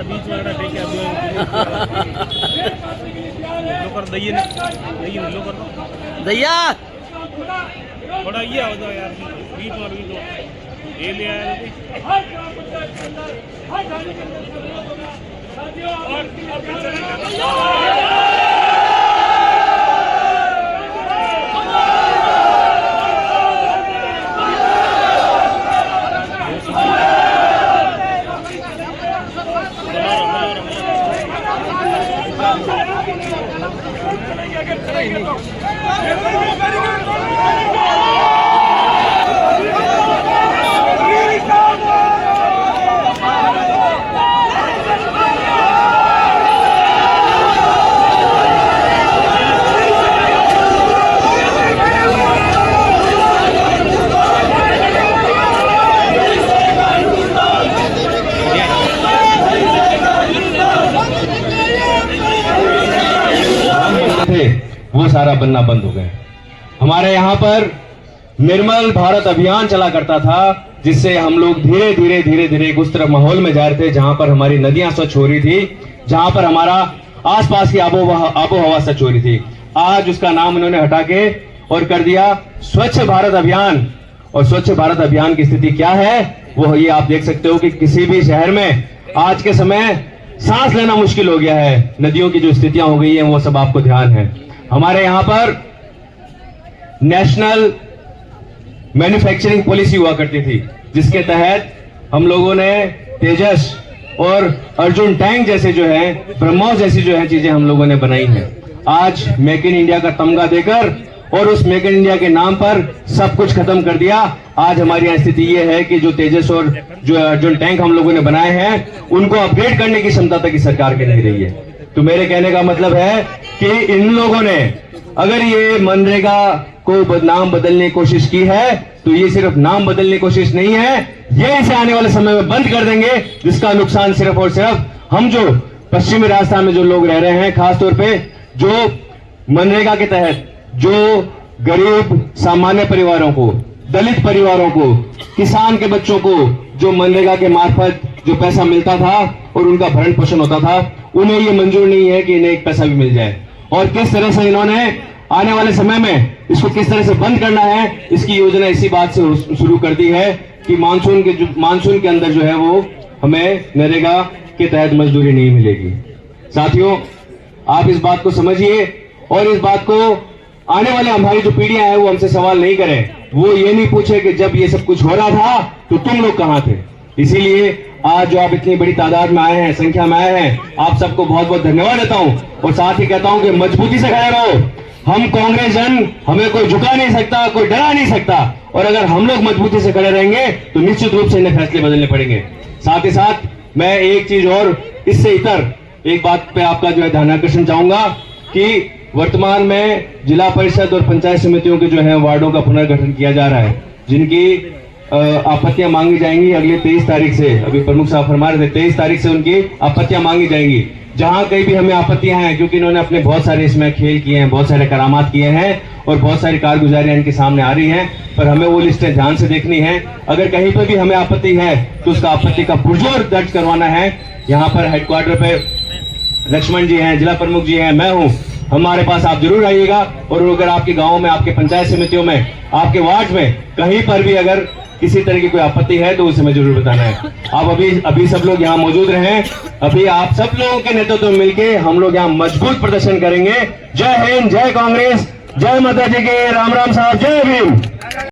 बीच में दैया थोड़ा ये हो जाओ यार, बीच में भी तो ये ले आया वो सारा बनना बंद हो गए। हमारे यहाँ पर निर्मल भारत अभियान चला करता था, जिससे हम लोग धीरे धीरे धीरे धीरे उस तरफ माहौल में जा रहे थे जहां पर हमारी नदियां स्वच्छ हो रही थी, जहां पर हमारा आसपास की आबो हवा स्वच्छ हो रही थी। आज उसका नाम उन्होंने हटा के और कर दिया स्वच्छ भारत अभियान। और स्वच्छ भारत अभियान की स्थिति क्या है वो ये आप देख सकते हो कि किसी भी शहर में आज के समय सांस लेना मुश्किल हो गया है। नदियों की जो स्थितियां हो गई हैं वो सब आपको ध्यान है। हमारे यहाँ पर नेशनल मैन्युफैक्चरिंग पॉलिसी हुआ करती थी, जिसके तहत हम लोगों ने तेजस और अर्जुन टैंक जैसे जो है, ब्रह्मोस जैसी जो है चीजें हम लोगों ने बनाई हैं। आज मेक इन इंडिया का तमगा देकर और उस मेक इन इंडिया के नाम पर सब कुछ खत्म कर दिया। आज हमारी यहाँ स्थिति ये है कि जो तेजस और जो अर्जुन टैंक हम लोगों ने बनाए हैं उनको अपग्रेड करने की क्षमता तक सरकार की नहीं रही है। तो मेरे कहने का मतलब है कि इन लोगों ने अगर ये मनरेगा को नाम बदलने की कोशिश की है तो ये सिर्फ नाम बदलने की कोशिश नहीं है, ये इसे आने वाले समय में बंद कर देंगे, जिसका नुकसान सिर्फ और सिर्फ हम जो पश्चिमी राजस्थान में जो लोग रह रहे हैं, खासतौर पे जो मनरेगा के तहत जो गरीब सामान्य परिवारों को, दलित परिवारों को, किसान के बच्चों को जो मनरेगा के मार्फत जो पैसा मिलता था और उनका भरण पोषण होता था, उन्हें ये मंजूर नहीं है कि इन्हें एक पैसा भी मिल जाए। और किस तरह से इन्होंने आने वाले समय में इसको किस तरह से बंद करना है, इसकी योजना इसी बात से शुरू कर दी है कि मानसून के अंदर जो है वो हमें नरेगा के तहत मजदूरी नहीं मिलेगी। साथियों, आप इस बात को समझिए और इस बात को आने वाले हमारी जो पीढ़ियां हैं वो हमसे सवाल नहीं करें। वो ये नहीं पूछे कि जब ये सब कुछ हो रहा था तो तुम लोग कहां थे। इसीलिए आज जो आप इतनी बड़ी तादाद में आए हैं, संख्या में आए हैं, आप सबको बहुत बहुत धन्यवाद देता हूं। और साथ ही कहता हूं कि मजबूती से खड़े रहो। हम कांग्रेस जन, हमें कोई झुका नहीं सकता, कोई डरा नहीं सकता। और अगर हम लोग मजबूती से खड़े रहेंगे तो निश्चित रूप से इन्हें फैसले बदलने पड़ेंगे। साथ ही साथ मैं एक चीज और इससे इतर एक बात पे आपका जो है ध्यान आकर्षण चाहूंगा कि वर्तमान में जिला परिषद और पंचायत समितियों के जो है वार्डों का पुनर्गठन किया जा रहा है, जिनकी आपत्तियां मांगी जाएंगी अगले 23 तारीख से। अभी प्रमुख साहब फरमा रहे थे 23 तारीख से उनकी आपत्तियां मांगी जाएंगी। जहां कहीं भी हमें आपत्तियां हैं, क्योंकि इन्होंने अपने बहुत सारे इसमें खेल किए हैं, बहुत सारे करामात किए हैं और बहुत सारी कारगुजारियां इनके सामने आ रही हैं, पर हमें वो लिस्टें ध्यान से देखनी है। अगर कहीं पर भी हमें आपत्ति है तो उसका आपत्ति का पुरजोर दर्ज करवाना है। यहाँ पर हेडक्वार्टर पे लक्ष्मण जी हैं, जिला प्रमुख जी हैं, मैं हूँ, हमारे पास आप जरूर आइएगा। और अगर आपके गांव में, आपके पंचायत समितियों में, आपके वार्ड में कहीं पर भी अगर किसी तरह की कोई आपत्ति है तो उसे हमें जरूर बताना है। आप अभी सब लोग यहाँ मौजूद रहें। अभी आप सब लोगों के नेतृत्व में मिलके हम लोग यहाँ मजबूत प्रदर्शन करेंगे। जय हिंद, जय कांग्रेस, जय माता जी के, राम राम साहब, जय भीम।